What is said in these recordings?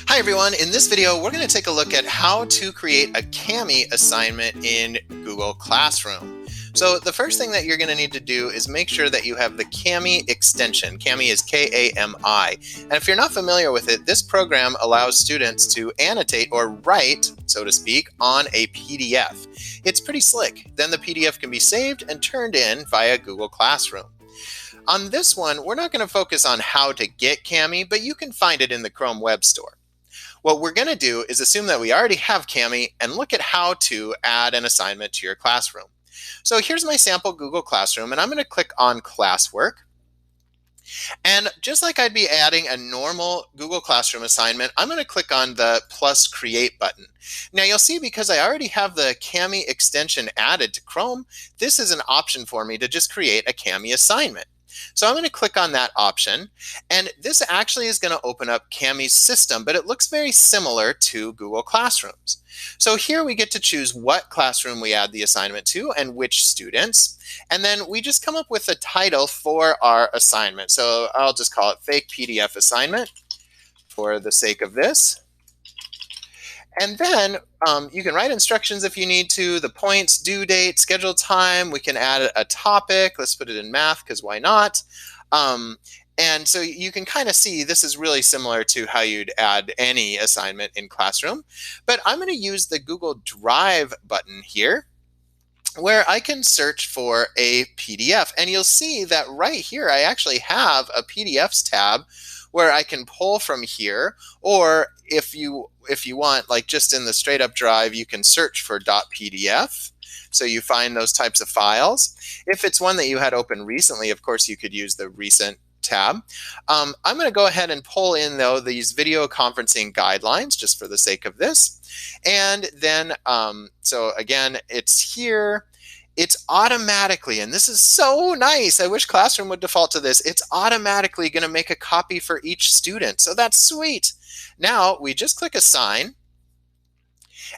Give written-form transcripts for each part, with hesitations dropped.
Hi everyone, in this video we're going to take a look at how to create a Cammie assignment in Google Classroom. So the first thing that you're going to need to do is make sure that you have the Cami extension. Cammie is K-A-M-I. And if you're not familiar with it, this program allows students to annotate or write, so to speak, on a PDF. It's pretty slick. Then the PDF can be saved and turned in via Google Classroom. On this one, we're not going to focus on how to get Cammie, but you can find it in the Chrome Web Store. What we're going to do is assume that we already have Cammie and look at how to add an assignment to your classroom. So here's my sample Google Classroom, and I'm going to click on Classwork. And just like I'd be adding a normal Google Classroom assignment, I'm going to click on the plus create button. Now you'll see, because I already have the Cammie extension added to Chrome, this is an option for me to just create a Cammie assignment. So I'm going to click on that option, and this actually is going to open up Cammie's system, but it looks very similar to Google Classrooms. So here we get to choose what classroom we add the assignment to and which students, and then we just come up with a title for our assignment. So I'll just call it Fake PDF Assignment for the sake of this. And then you can write instructions if you need to, the points, due date, schedule time. We can add a topic. Let's put it in math, because why not? And so you can kind of see this is really similar to how you'd add any assignment in Classroom. But I'm going to use the Google Drive button here, where I can search for a PDF. And you'll see that right here, I actually have a PDFs tab where I can pull from here, or if you want, like just in the straight up drive, you can search for .pdf. So you find those types of files. If it's one that you had open recently, of course, you could use the recent tab. I'm going to go ahead and pull in, though, these video conferencing guidelines just for the sake of this. And then, so again, it's here. It's automatically, and this is so nice, I wish Classroom would default to this, it's automatically going to make a copy for each student. So that's sweet. Now we just click Assign,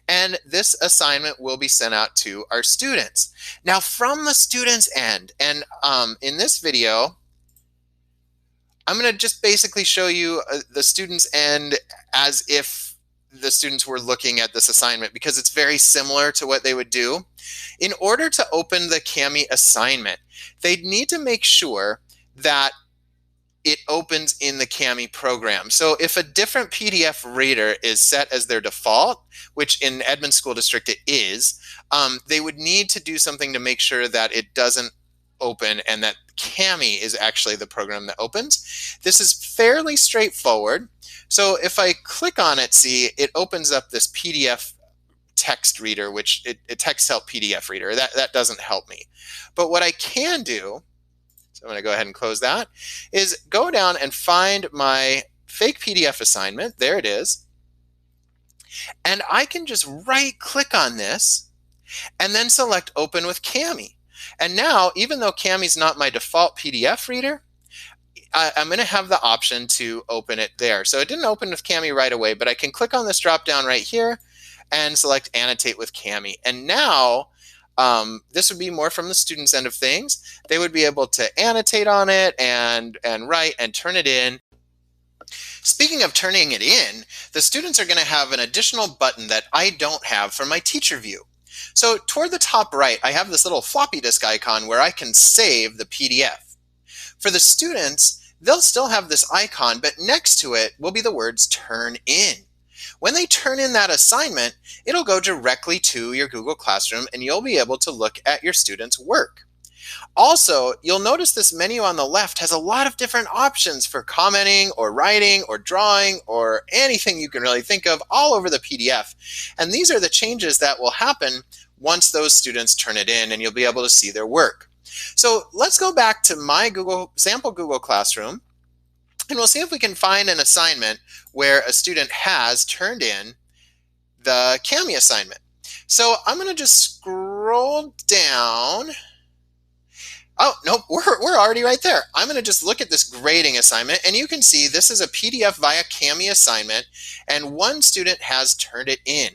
and this assignment will be sent out to our students. Now from the student's end, and in this video, I'm going to just basically show you the student's end as if the students were looking at this assignment, because it's very similar to what they would do. In order to open the Cammie assignment, they'd need to make sure that it opens in the Cammie program. So if a different PDF reader is set as their default, which in Edmond School District it is, they would need to do something to make sure that it doesn't open and that Cammie is actually the program that opens. This is fairly straightforward. So if I click on it, see, it opens up this PDF text reader, which it text help PDF reader. That doesn't help me. But what I can do, so I'm going to go ahead and close that, is go down and find my fake PDF assignment. There it is. And I can just right click on this and then select Open with Cammie. And now, even though Cammie's not my default PDF reader, I'm going to have the option to open it there. So it didn't open with Cammie right away, but I can click on this drop down right here and select Annotate with Cammie. And now this would be more from the student's end of things. They would be able to annotate on it and write and turn it in. Speaking of turning it in, the students are going to have an additional button that I don't have for my teacher view. So toward the top right, I have this little floppy disk icon where I can save the PDF. For the students, they'll still have this icon, but next to it will be the words Turn In. When they turn in that assignment, it'll go directly to your Google Classroom, and you'll be able to look at your students' work. Also, you'll notice this menu on the left has a lot of different options for commenting or writing or drawing or anything you can really think of all over the PDF. And these are the changes that will happen once those students turn it in, and you'll be able to see their work. So let's go back to my sample Google Classroom, and we'll see if we can find an assignment where a student has turned in the Cammie assignment. So I'm going to just scroll down. Oh, nope, we're already right there. I'm going to just look at this grading assignment, and you can see this is a PDF via Cammie assignment, and one student has turned it in.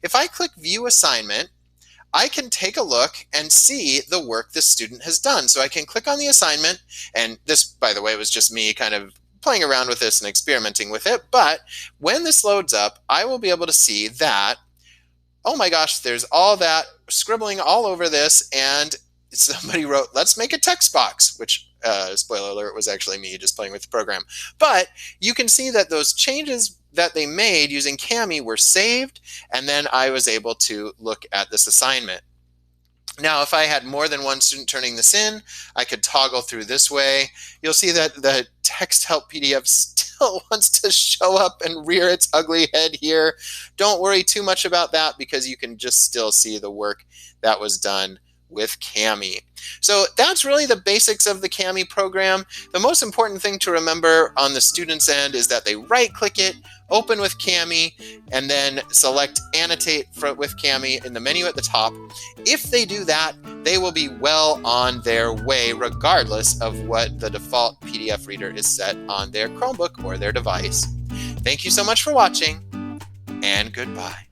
If I click View Assignment, I can take a look and see the work this student has done. So I can click on the assignment, and this, by the way, was just me kind of playing around with this and experimenting with it. But when this loads up, I will be able to see that, oh my gosh, there's all that scribbling all over this, and somebody wrote, let's make a text box, which, spoiler alert, was actually me just playing with the program. But you can see that those changes that they made using Cammie were saved, and then I was able to look at this assignment. Now, if I had more than one student turning this in, I could toggle through this way. You'll see that the text help PDF still wants to show up and rear its ugly head here. Don't worry too much about that, because you can just still see the work that was done with Cammie. So that's really the basics of the Cammie program. The most important thing to remember on the student's end is that they right-click it, open with Cammie, and then select Annotate with Cammie in the menu at the top. If they do that, they will be well on their way, regardless of what the default PDF reader is set on their Chromebook or their device. Thank you so much for watching, and goodbye.